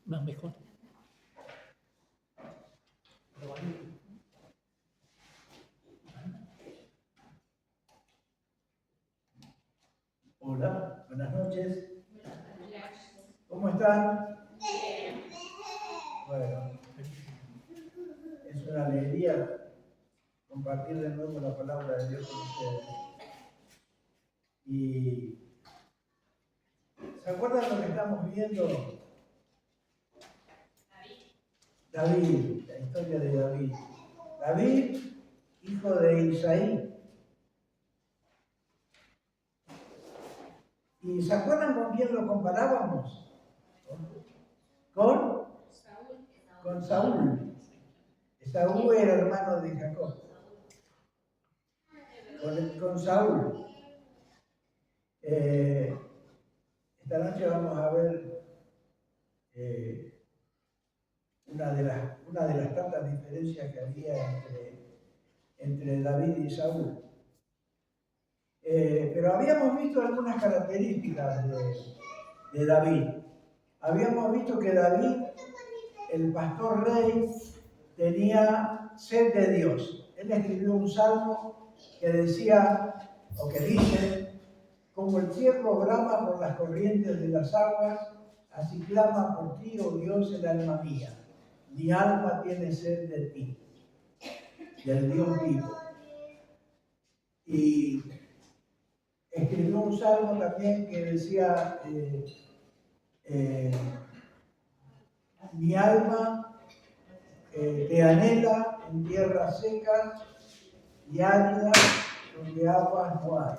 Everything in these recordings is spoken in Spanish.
Más mejor. Hola, buenas noches. ¿Cómo están? Bueno, es una alegría compartir de nuevo la palabra de Dios con ustedes. Y ¿se acuerdan lo que estamos viendo? David, la historia de David. David, hijo de Isaí. ¿Y se acuerdan con quién lo comparábamos? Con Saúl. Saúl era hermano de Jacob. Con Saúl. Esta noche vamos a ver una de las tantas diferencias que había entre David y Saúl. Pero habíamos visto algunas características de David. Habíamos visto que David, el pastor rey, tenía sed de Dios. Él escribió un salmo que decía, o que dice, como el ciervo brama por las corrientes de las aguas, así clama por ti, oh Dios, el alma mía. Mi alma tiene sed de ti, del Dios vivo. Y escribió un salmo también que decía, mi alma te anhela en tierras secas y áridas donde aguas no hay.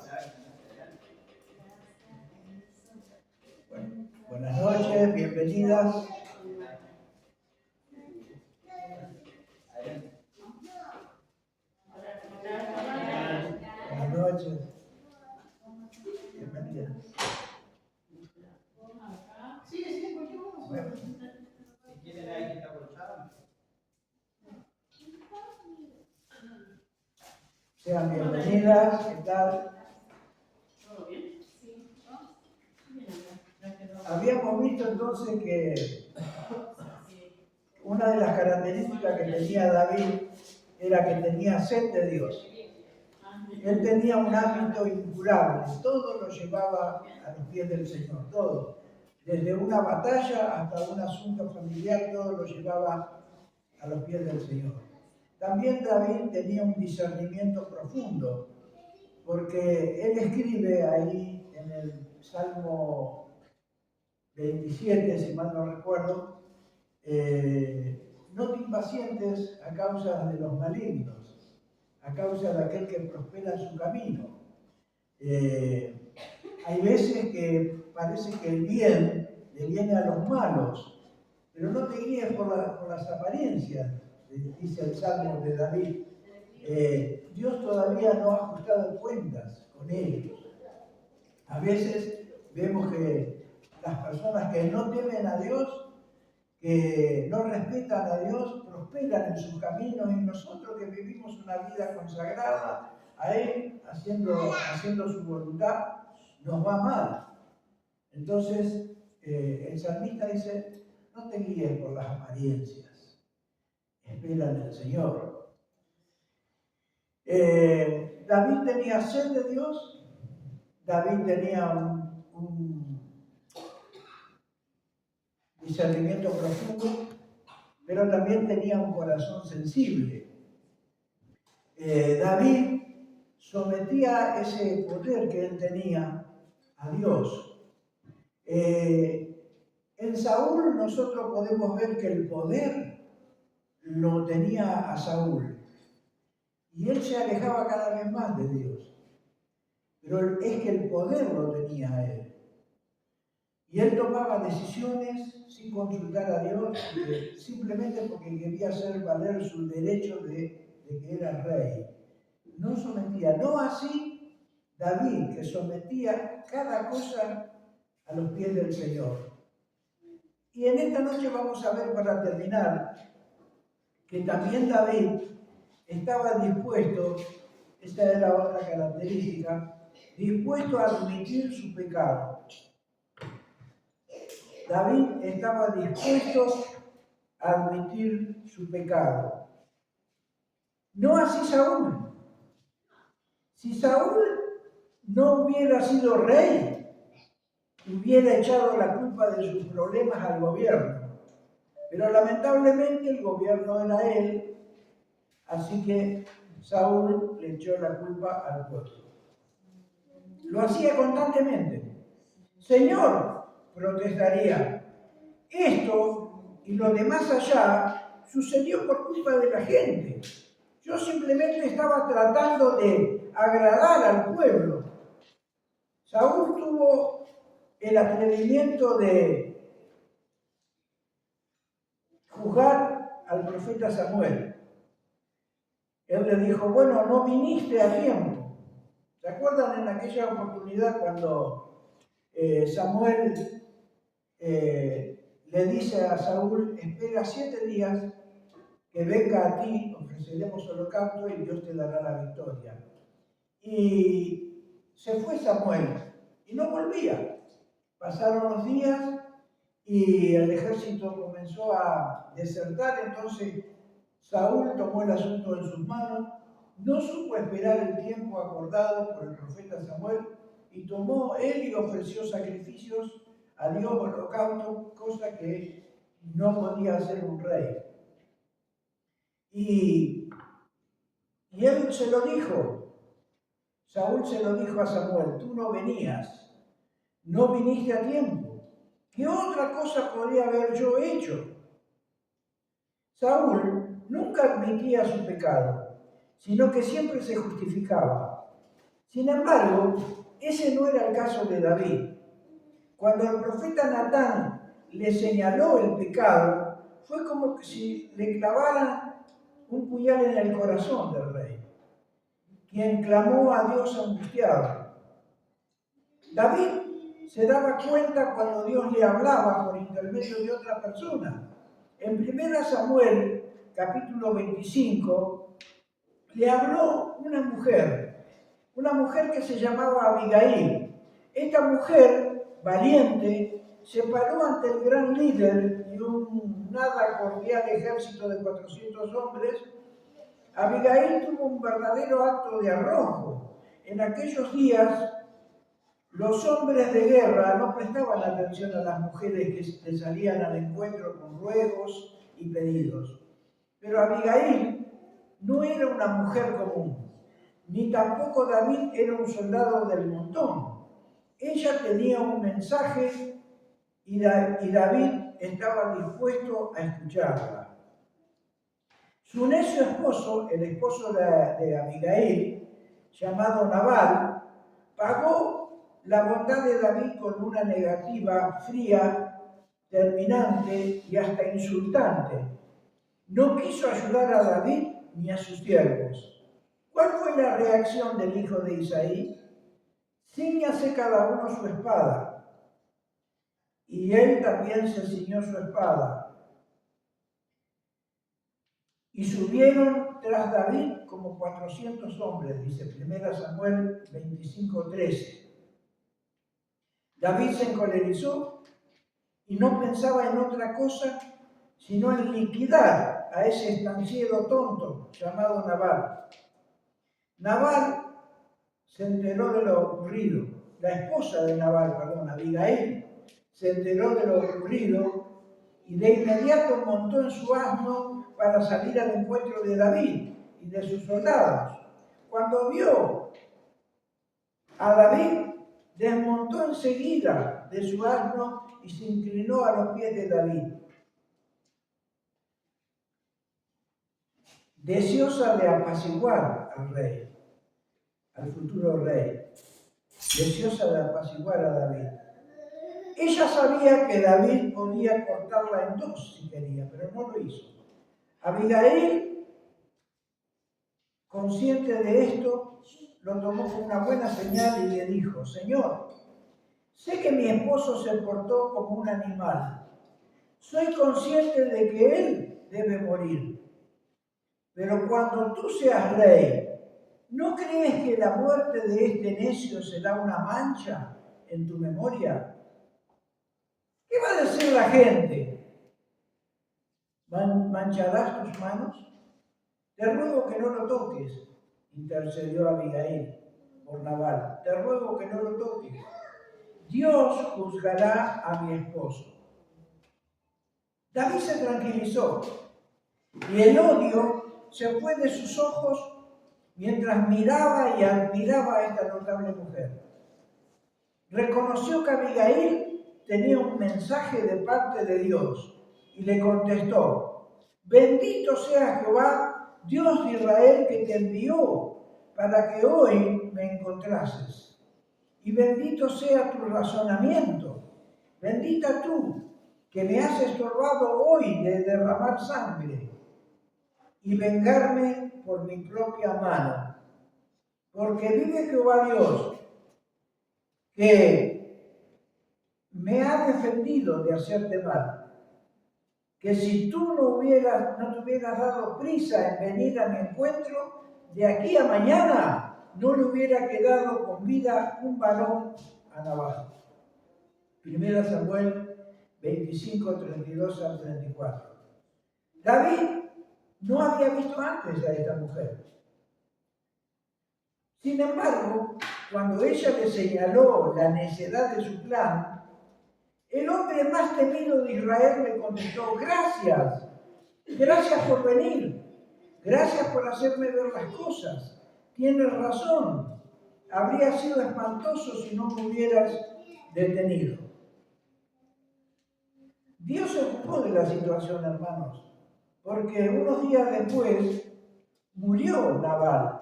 Bueno, buenas noches, bienvenidas. Buenas noches. Bienvenidas. Bueno, si quieren ahí que está colchado. Sean bienvenidas, ¿qué tal? ¿Todo bien? Sí. Habíamos visto entonces que una de las características que tenía David era que tenía sed de Dios. Él tenía un hábito incurable, todo lo llevaba a los pies del Señor, todo. Desde una batalla hasta un asunto familiar, todo lo llevaba a los pies del Señor. También David tenía un discernimiento profundo, porque él escribe ahí en el Salmo 27, si mal no recuerdo, no te impacientes a causa de los malignos, a causa de aquel que prospera en su camino. Hay veces que parece que el bien le viene a los malos, pero no te guíes por las apariencias, dice el Salmo de David. Dios todavía no ha ajustado cuentas con ellos. A veces vemos que las personas que no temen a Dios, que no respetan a Dios, prosperan en sus caminos, y nosotros que vivimos una vida consagrada a Él, haciendo su voluntad, nos va mal. Entonces, el salmista dice, no te guíes por las apariencias, espera en el Señor. David tenía sed de Dios, David tenía un discernimiento profundo, pero también tenía un corazón sensible. David sometía ese poder que él tenía a Dios. En Saúl nosotros podemos ver que el poder lo tenía a Saúl y él se alejaba cada vez más de Dios, pero es que el poder lo tenía a él. Y él tomaba decisiones sin consultar a Dios, simplemente porque quería hacer valer su derecho de que era rey. No sometía, no así David, que sometía cada cosa a los pies del Señor. Y en esta noche vamos a ver, para terminar, que también David estaba dispuesto, esta era otra característica, dispuesto a admitir su pecado. David estaba dispuesto a admitir su pecado. No así Saúl. Si Saúl no hubiera sido rey, hubiera echado la culpa de sus problemas al gobierno. Pero lamentablemente el gobierno era él, así que Saúl le echó la culpa al pueblo. Lo hacía constantemente. Señor, protestaría, esto y lo de más allá sucedió por culpa de la gente. Yo simplemente estaba tratando de agradar al pueblo. Saúl tuvo el atrevimiento de juzgar al profeta Samuel. Él le dijo, bueno, no viniste a tiempo. ¿Se acuerdan en aquella oportunidad cuando Samuel le dice a Saúl, espera 7 días que venga a ti, ofreceremos holocausto y Dios te dará la victoria? Y se fue Samuel y no volvía. Pasaron los días y el ejército comenzó a desertar, entonces Saúl tomó el asunto en sus manos, no supo esperar el tiempo acordado por el profeta Samuel y tomó él y ofreció sacrificios a Dios, holocausto, cosa que no podía hacer un rey. Y él se lo dijo, Saúl se lo dijo a Samuel, tú no venías, no viniste a tiempo. ¿Qué otra cosa podría haber yo hecho? Saúl nunca admitía su pecado, sino que siempre se justificaba. Sin embargo, ese no era el caso de David. Cuando el profeta Natán le señaló el pecado, fue como que si le clavaran un puñal en el corazón del rey, quien clamó a Dios angustiado. David se daba cuenta cuando Dios le hablaba por intermedio de otra persona. En 1 Samuel, capítulo 25, le habló una mujer que se llamaba Abigail. Esta mujer, valiente, se paró ante el gran líder y un nada cordial ejército de 400 hombres. Abigail tuvo un verdadero acto de arrojo. En aquellos días, los hombres de guerra no prestaban atención a las mujeres que le salían al encuentro con ruegos y pedidos. Pero Abigail no era una mujer común, ni tampoco David era un soldado del montón. Ella tenía un mensaje y David estaba dispuesto a escucharla. Su necio esposo, el esposo de Abigail, llamado Nabal, pagó la bondad de David con una negativa fría, terminante y hasta insultante. No quiso ayudar a David ni a sus siervos. ¿Cuál fue la reacción del hijo de Isaí? Cíñase cada uno su espada. Y él también se ciñó su espada. Y subieron tras David como 400 hombres, dice 1 Samuel 25:13. David se encolerizó y no pensaba en otra cosa sino en liquidar a ese estanciero tonto llamado Nabal. Nabal se enteró de lo ocurrido, la esposa de Nabal, Abigail, se enteró de lo ocurrido y de inmediato montó en su asno para salir al encuentro de David y de sus soldados. Cuando vio a David, desmontó enseguida de su asno y se inclinó a los pies de David, deseosa de apaciguar al rey, al futuro rey, deseosa de apaciguar a David. Ella sabía que David podía cortarla en dos si quería, pero no lo hizo. Abigail, consciente de esto, lo tomó como una buena señal y le dijo, Señor, sé que mi esposo se portó como un animal. Soy consciente de que él debe morir. Pero cuando tú seas rey, ¿no crees que la muerte de este necio será una mancha en tu memoria? ¿Qué va a decir la gente? ¿Mancharás tus manos? Te ruego que no lo toques, intercedió Abigail por Nabal. Te ruego que no lo toques. Dios juzgará a mi esposo. David se tranquilizó y el odio se fue de sus ojos mientras miraba y admiraba a esta notable mujer. Reconoció que Abigail tenía un mensaje de parte de Dios y le contestó: bendito sea Jehová, Dios de Israel, que te envió para que hoy me encontrases. Y bendito sea tu razonamiento. Bendita tú, que me has estorbado hoy de derramar sangre y vengarme por mi propia mano. Porque vive Jehová Dios, que me ha defendido de hacerte mal, que si tú no te hubieras dado prisa en venir a mi encuentro, de aquí a mañana no le hubiera quedado con vida un varón a Nabal. 1 Samuel 25, 32 al 34. David no había visto antes a esta mujer. Sin embargo, cuando ella le señaló la necedad de su plan, el hombre más temido de Israel le contestó: gracias, gracias por venir, gracias por hacerme ver las cosas. Tienes razón, habría sido espantoso si no me hubieras detenido. Dios se ocupó de la situación, hermanos, porque unos días después murió Nabal.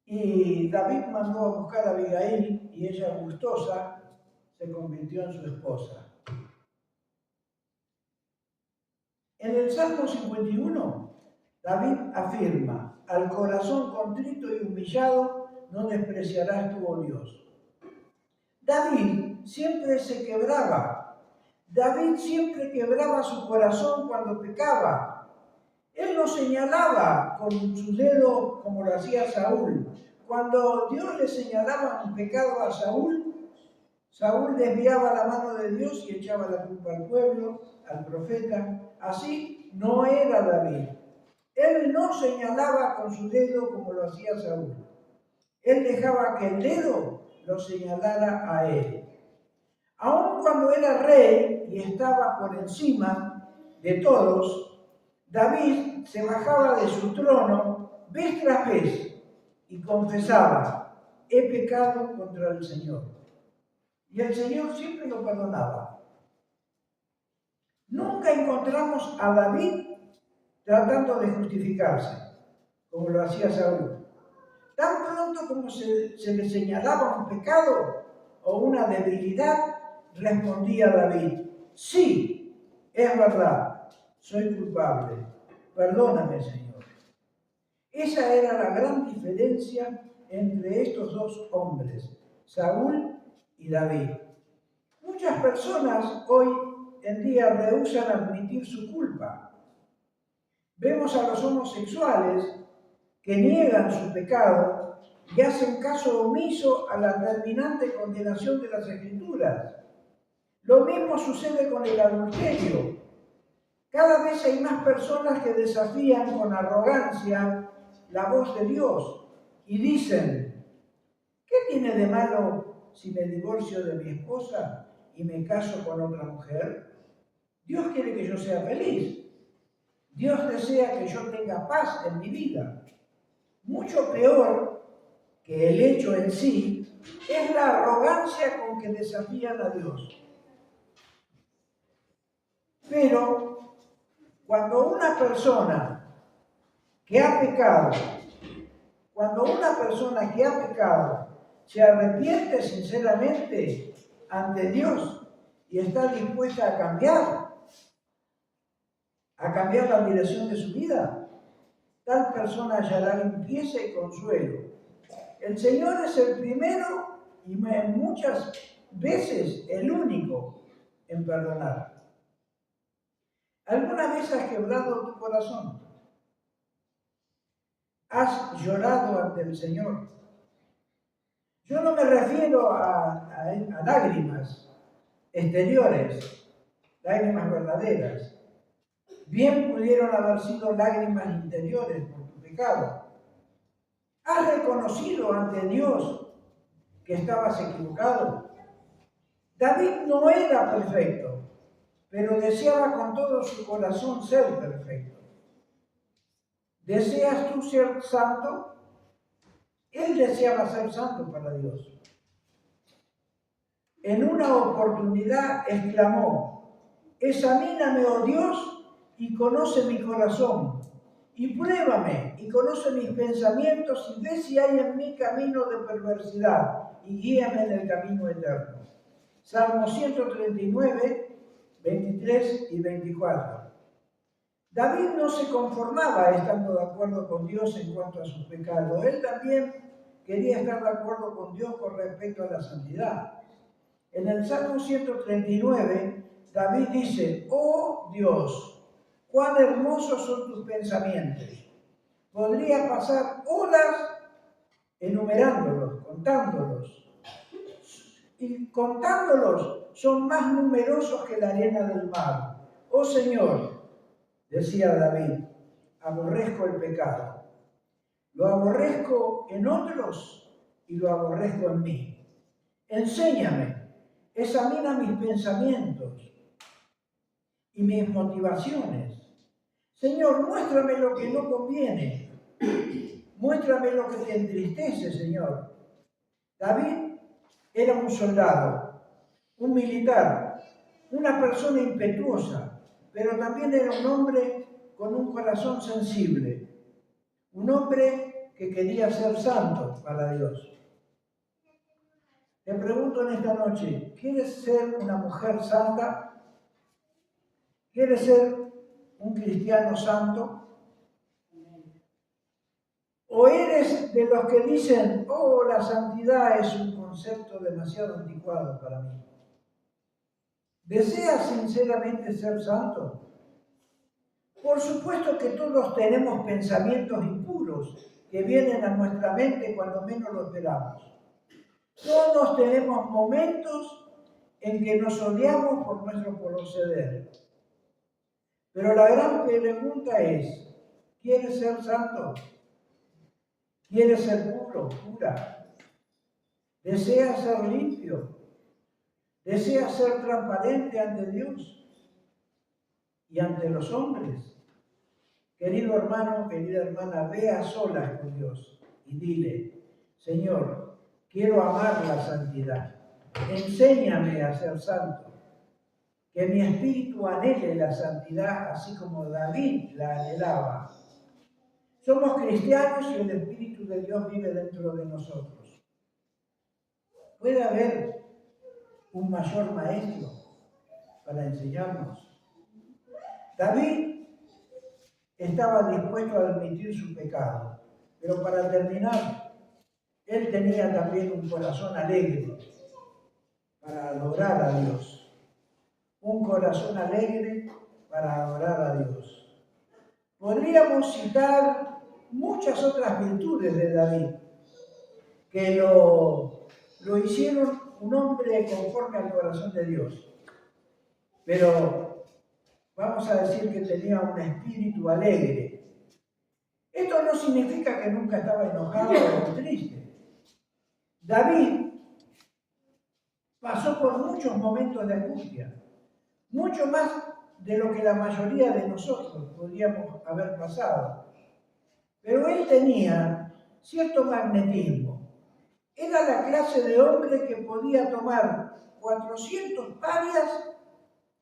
Y David mandó a buscar a Abigail y ella, gustosa, se convirtió en su esposa. En el Salmo 51, David afirma: al corazón contrito y humillado no despreciarás tú, oh Dios. David siempre se quebraba. David siempre quebraba su corazón cuando pecaba. Él no señalaba con su dedo como lo hacía Saúl. Cuando Dios le señalaba un pecado a Saúl, Saúl desviaba la mano de Dios y echaba la culpa al pueblo, al profeta. Así no era David. Él no señalaba con su dedo como lo hacía Saúl. Él dejaba que el dedo lo señalara a él. Aun cuando era rey y estaba por encima de todos, David se bajaba de su trono vez tras vez y confesaba: he pecado contra el Señor. Y el Señor siempre lo perdonaba. Nunca encontramos a David tratando de justificarse, como lo hacía Saúl. Tan pronto como se le señalaba un pecado o una debilidad, respondía David: sí, es verdad, soy culpable, perdóname, Señor. Esa era la gran diferencia entre estos dos hombres, Saúl y David. Muchas personas hoy en día rehúsan admitir su culpa. Vemos a los homosexuales que niegan su pecado y hacen caso omiso a la terminante condenación de las Escrituras. Lo mismo sucede con el adulterio. Cada vez hay más personas que desafían con arrogancia la voz de Dios y dicen: ¿qué tiene de malo si me divorcio de mi esposa y me caso con otra mujer? Dios quiere que yo sea feliz. Dios desea que yo tenga paz en mi vida. Mucho peor que el hecho en sí es la arrogancia con que desafían a Dios. Pero cuando una persona que ha pecado, se arrepiente sinceramente ante Dios y está dispuesta a cambiar la dirección de su vida, tal persona hallará limpieza y consuelo. El Señor es el primero y muchas veces el único en perdonar. ¿Alguna vez has quebrado tu corazón? ¿Has llorado ante el Señor? Yo no me refiero a lágrimas exteriores, lágrimas verdaderas. Bien pudieron haber sido lágrimas interiores por tu pecado. ¿Has reconocido ante Dios que estabas equivocado? David no era perfecto, pero deseaba con todo su corazón ser perfecto. ¿Deseas tú ser santo? Él deseaba ser santo para Dios. En una oportunidad exclamó: examíname, oh Dios, y conoce mi corazón, y pruébame, y conoce mis pensamientos, y ve si hay en mí camino de perversidad, y guíame en el camino eterno. Salmo 139, 23 y 24. David no se conformaba estando de acuerdo con Dios en cuanto a sus pecados. Él también quería estar de acuerdo con Dios con respecto a la santidad. En el Salmo 139, David dice: oh Dios, cuán hermosos son tus pensamientos. Podría pasar horas enumerándolos, contándolos. Y contándolos son más numerosos que la arena del mar. Oh Señor, decía David, aborrezco el pecado. Lo aborrezco en otros y lo aborrezco en mí. Enséñame, examina mis pensamientos y mis motivaciones. Señor, muéstrame lo que no conviene. Muéstrame lo que te entristece, Señor. David era un soldado, un militar, una persona impetuosa, pero también era un hombre con un corazón sensible, un hombre que quería ser santo para Dios. Te pregunto en esta noche, ¿quieres ser una mujer santa? ¿Quieres ser un cristiano santo? ¿O eres de los que dicen: oh, la santidad es un concepto demasiado anticuado para mí? ¿Deseas sinceramente ser santo? Por supuesto que todos tenemos pensamientos impuros que vienen a nuestra mente cuando menos lo esperamos. Todos tenemos momentos en que nos odiamos por nuestro proceder. Pero la gran pregunta es: ¿quieres ser santo? ¿Quieres ser puro, pura? ¿Deseas ser limpio? ¿Deseas ser transparente ante Dios y ante los hombres? Querido hermano, querida hermana, ve a solas con Dios y dile: Señor, quiero amar la santidad. Enséñame a ser santo. Que mi espíritu anhele la santidad así como David la anhelaba. Somos cristianos y el Espíritu de Dios vive dentro de nosotros. ¿Puede haber un mayor maestro para enseñarnos? David estaba dispuesto a admitir su pecado, pero para terminar, él tenía también un corazón alegre para adorar a Dios. Un corazón alegre para adorar a Dios. Podríamos citar muchas otras virtudes de David que lo hicieron un hombre conforme al corazón de Dios. Pero vamos a decir que tenía un espíritu alegre. Esto no significa que nunca estaba enojado o triste. David pasó por muchos momentos de angustia, mucho más de lo que la mayoría de nosotros podríamos haber pasado. Pero él tenía cierto magnetismo. Era la clase de hombre que podía tomar 400 parias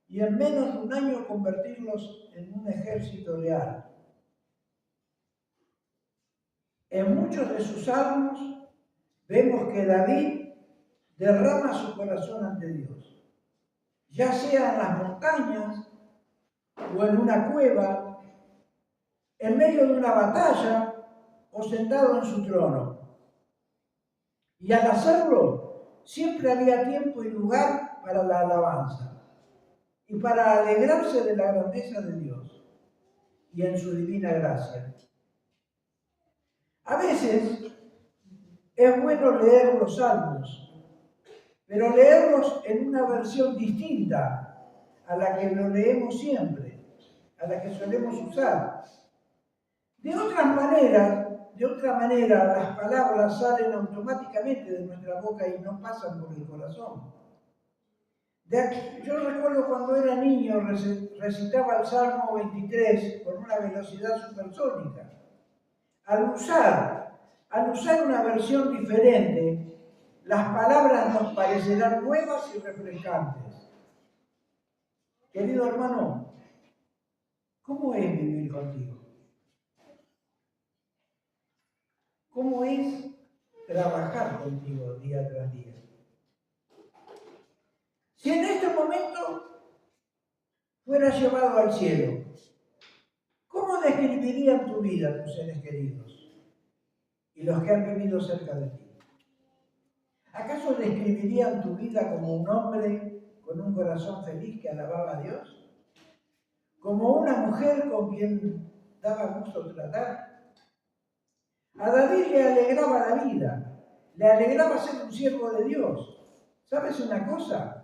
y en menos de un año convertirlos en un ejército leal. En muchos de sus salmos vemos que David derrama su corazón ante Dios, ya sea en las montañas o en una cueva, en medio de una batalla o sentado en su trono. Y al hacerlo, siempre había tiempo y lugar para la alabanza y para alegrarse de la grandeza de Dios y en su divina gracia. A veces Es bueno leer los salmos, pero leerlos en una versión distinta a la que lo leemos siempre, a la que solemos usar. De otra manera, las palabras salen automáticamente de nuestra boca y no pasan por el corazón. Yo recuerdo cuando era niño, recitaba el Salmo 23 con una velocidad supersónica. Al usar una versión diferente, las palabras nos parecerán nuevas y refrescantes. Querido hermano, ¿cómo es vivir contigo? ¿Cómo es trabajar contigo día tras día? Si en este momento fueras llevado al cielo, ¿cómo describirían tu vida tus seres queridos y los que han vivido cerca de ti? ¿Acaso describirían tu vida como un hombre con un corazón feliz que alababa a Dios? ¿Como una mujer con quien daba gusto tratar? A David le alegraba la vida, le alegraba ser un siervo de Dios. ¿Sabes una cosa?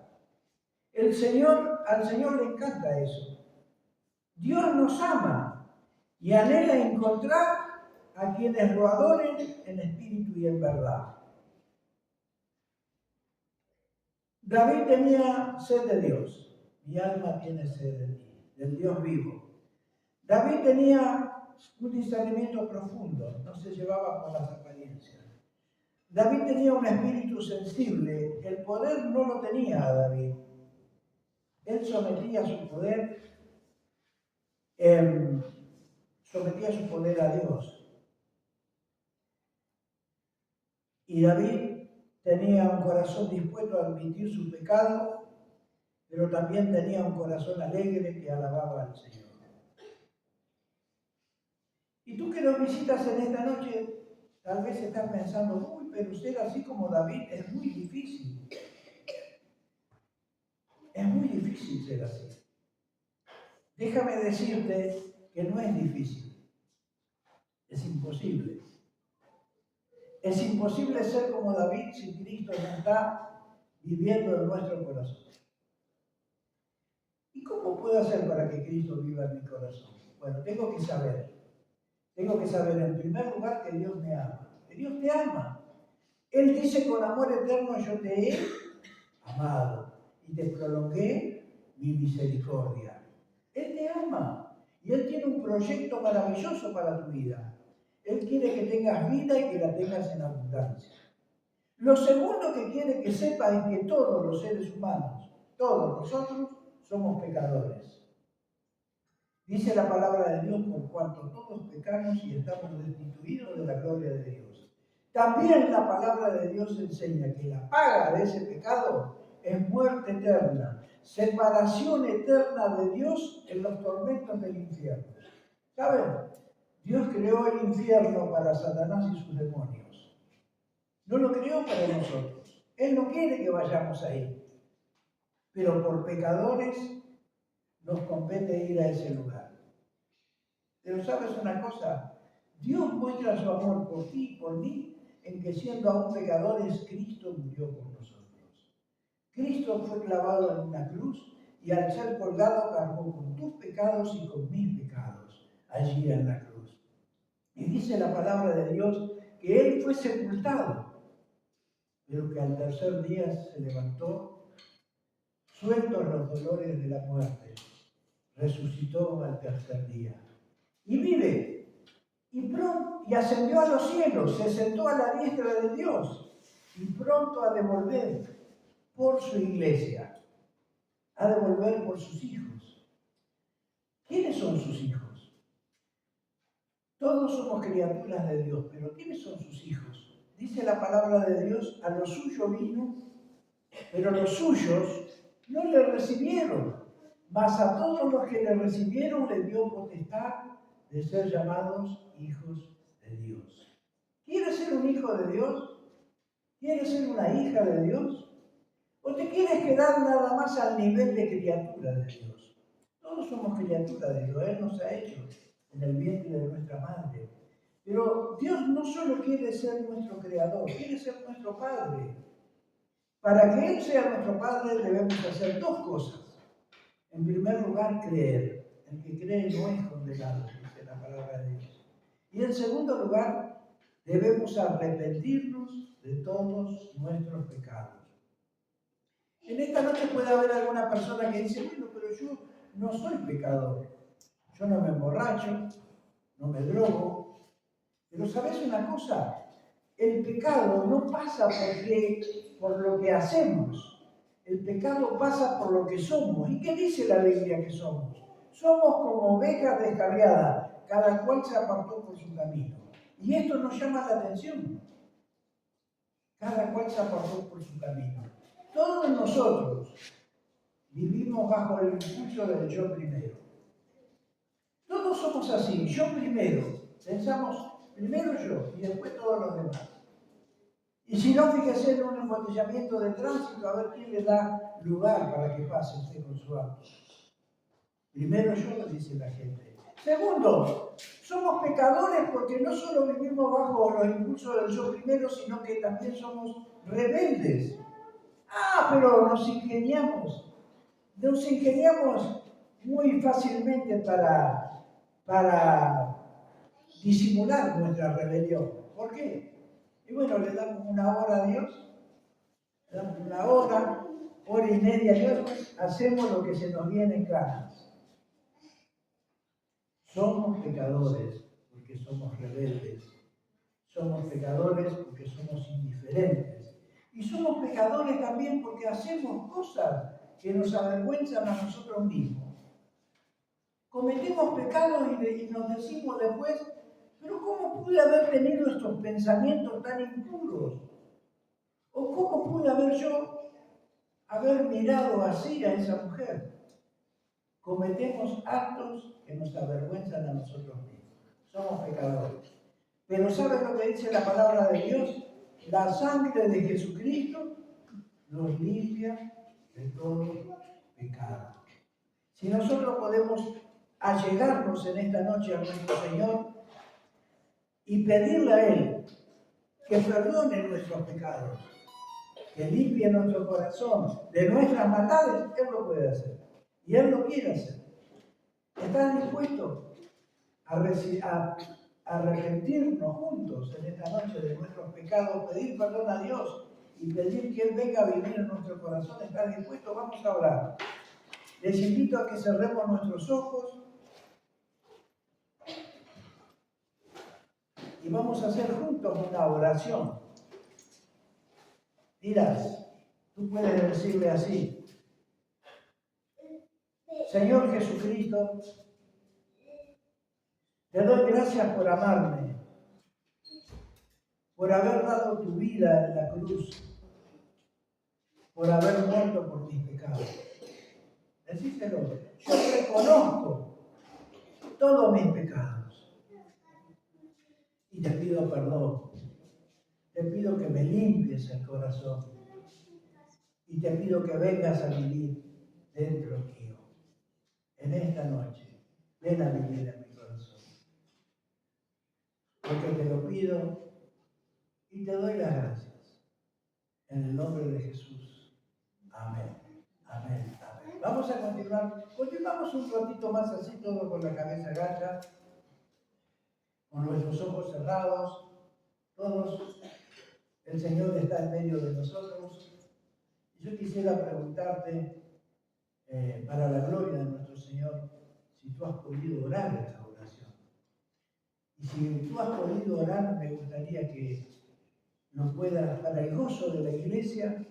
Al Señor le encanta eso. Dios nos ama y anhela encontrar a quienes lo adoren en espíritu y en verdad. David tenía sed de Dios. Mi alma tiene sed de ti, del Dios vivo. David tenía un discernimiento profundo, no se llevaba por las apariencias. David tenía un espíritu sensible, el poder no lo tenía a David. Él sometía su poder a Dios. Y David tenía un corazón dispuesto a admitir su pecado, pero también tenía un corazón alegre que alababa al Señor. Y tú que nos visitas en esta noche, tal vez estás pensando, uy, pero ser así como David es muy difícil. Es muy difícil ser así. Déjame decirte que no es difícil. Es imposible. Es imposible ser como David si Cristo no está viviendo en nuestro corazón. ¿Y cómo puedo hacer para que Cristo viva en mi corazón? Bueno, tengo que saber en primer lugar que Dios me ama. Que Dios te ama. Él dice, con amor eterno yo te he amado y te prolongué mi misericordia. Él te ama y Él tiene un proyecto maravilloso para tu vida. Él quiere que tengas vida y que la tengas en abundancia. Lo segundo que quiere que sepas es que todos los seres humanos, todos nosotros, somos pecadores. Dice la palabra de Dios, por cuanto todos pecamos y estamos destituidos de la gloria de Dios. También la palabra de Dios enseña que la paga de ese pecado es muerte eterna, separación eterna de Dios en los tormentos del infierno. ¿Saben? Dios creó el infierno para Satanás y sus demonios. No lo creó para nosotros. Él no quiere que vayamos ahí. Pero por pecadores nos compete ir a ese lugar. Pero ¿sabes una cosa? Dios muestra su amor por ti y por mí en que siendo aún pecadores, Cristo murió por nosotros. Cristo fue clavado en una cruz y al ser colgado cargó con tus pecados y con mis pecados allí en la cruz. Y dice la palabra de Dios que Él fue sepultado, pero que al tercer día se levantó, sueltos los dolores de la muerte, resucitó al tercer día. Y vive. Y ascendió a los cielos, se sentó a la diestra de Dios y pronto a devolver por su iglesia, a devolver por sus hijos. ¿Quiénes son sus hijos? Todos somos criaturas de Dios, pero ¿quiénes son sus hijos? Dice la palabra de Dios, a lo suyo vino, pero los suyos no le recibieron, mas a todos los que le recibieron le dio potestad de ser llamados hijos de Dios. ¿Quieres ser un hijo de Dios? ¿Quieres ser una hija de Dios? ¿O te quieres quedar nada más al nivel de criatura de Dios? Todos somos criaturas de Dios. Él nos ha hecho en el vientre de nuestra madre. Pero Dios no solo quiere ser nuestro creador, quiere ser nuestro Padre. Para que Él sea nuestro Padre debemos hacer dos cosas. En primer lugar, creer. El que cree no es condenado, dice la palabra de Dios. Y en segundo lugar, debemos arrepentirnos de todos nuestros pecados. En esta noche puede haber alguna persona que dice, bueno, pero yo no soy pecador. Yo no me emborracho, no me drogo. Pero ¿sabes una cosa? El pecado no pasa por lo que hacemos. El pecado pasa por lo que somos. ¿Y qué dice la Biblia que somos? Somos como ovejas descarriadas, cada cual se apartó por su camino. Y esto nos llama la atención. Cada cual se apartó por su camino. Todos nosotros vivimos bajo el impulso del yo primero. Todos somos así, yo primero. Pensamos primero yo y después todos los demás. Y si no, fíjese en un embotellamiento de tránsito a ver quién le da lugar para que pase usted con su auto. Primero yo, dice la gente. Segundo, somos pecadores porque no solo vivimos bajo los impulsos del yo primero, sino que también somos rebeldes. Pero nos ingeniamos muy fácilmente para disimular nuestra rebelión. ¿Por qué? Y bueno, le damos una hora a Dios, le damos una hora y media a Dios, hacemos lo que se nos viene en ganas. Somos pecadores porque somos rebeldes. Somos pecadores porque somos indiferentes. Y somos pecadores también porque hacemos cosas que nos avergüenzan a nosotros mismos. Cometemos pecados y nos decimos después, pero ¿cómo pude haber tenido estos pensamientos tan impuros? ¿O cómo pude haber mirado así a esa mujer? Cometemos actos que nos avergüenzan a nosotros mismos. Somos pecadores. Pero ¿saben lo que dice la palabra de Dios? La sangre de Jesucristo nos limpia de todo pecado. Si nosotros podemos allegarnos en esta noche a nuestro Señor y pedirle a Él que perdone nuestros pecados, que limpie nuestro corazón de nuestras maldades, Él lo puede hacer. Y Él lo quiere hacer. ¿Estás dispuesto a arrepentirnos juntos en esta noche de nuestros pecados, pedir perdón a Dios y pedir que Él venga a vivir en nuestro corazón? ¿Estás dispuesto? Vamos a orar. Les invito a que cerremos nuestros ojos y vamos a hacer juntos una oración. Dirás, tú puedes decirle así: Señor Jesucristo, te doy gracias por amarme, por haber dado tu vida en la cruz, por haber muerto por mis pecados. Decíselo, yo reconozco todos mis pecados y te pido perdón. Te pido que me limpies el corazón y te pido que vengas a vivir dentro mío. En esta noche, ven a vivir en mi corazón. Porque te lo pido y te doy las gracias. En el nombre de Jesús. Amén. Amén. Amén. Vamos a continuar. Continuamos un ratito más así, todo con la cabeza gacha, con nuestros ojos cerrados, todos. El Señor está en medio de nosotros. Y yo quisiera preguntarte, para la gloria de nuestro Señor, si tú has podido orar esta oración. Y si tú has podido orar, me gustaría que lo puedas, para el gozo de la iglesia,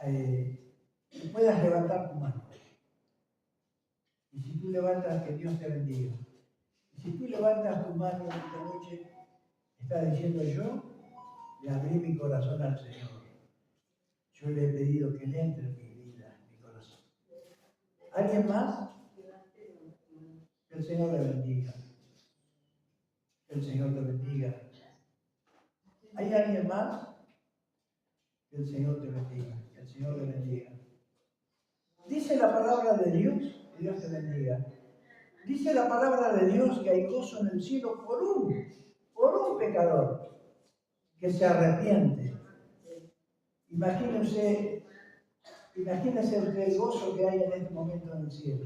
que puedas levantar tu mano. Y si tú levantas, que Dios te bendiga. Y si tú levantas tu mano esta noche, estás diciendo: yo le abrí mi corazón al Señor. Yo le he pedido que Él entre en mi vida, en mi corazón. ¿Alguien más? Que el Señor le bendiga. Que el Señor te bendiga. ¿Hay alguien más? Que el Señor te bendiga. Que el Señor te bendiga. Dice la palabra de Dios, que Dios te bendiga. Dice la palabra de Dios que hay gozo en el cielo por un por un pecador que se arrepiente. Imagínense usted el gozo que hay en este momento en el cielo,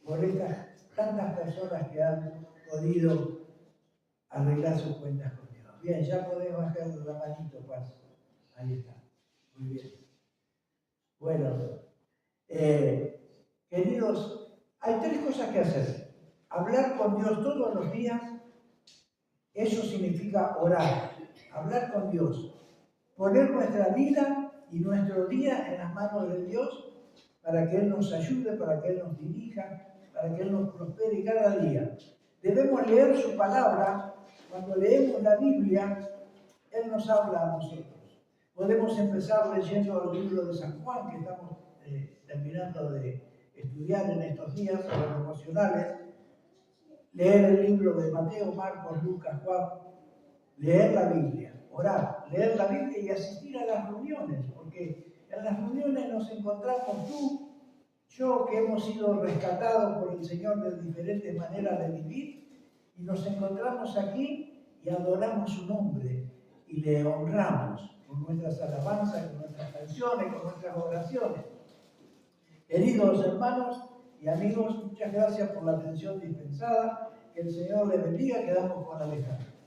por estas tantas personas que han podido arreglar sus cuentas con Dios. Bien, ya podés bajar la manito, Paz. Ahí está. Muy bien. Bueno, queridos, hay tres cosas que hacer. Hablar con Dios todos los días, eso significa orar. Hablar con Dios. Poner nuestra vida y nuestro día en las manos de Dios para que Él nos ayude, para que Él nos dirija, para que Él nos prospere cada día. Debemos leer su palabra. Cuando leemos la Biblia, Él nos habla a nosotros. Podemos empezar leyendo el libro de San Juan, que estamos terminando de estudiar en estos días, los devocionales. Leer el libro de Mateo, Marcos, Lucas, Juan. Leer la Biblia, orar, leer la Biblia y asistir a las reuniones, porque en las reuniones nos encontramos tú, yo, que hemos sido rescatados por el Señor de diferentes maneras de vivir, y nos encontramos aquí y adoramos su nombre y le honramos con nuestras alabanzas, con nuestras canciones, con nuestras oraciones. Queridos hermanos y amigos, muchas gracias por la atención dispensada. Que el Señor les bendiga. Quedamos con Alejandro.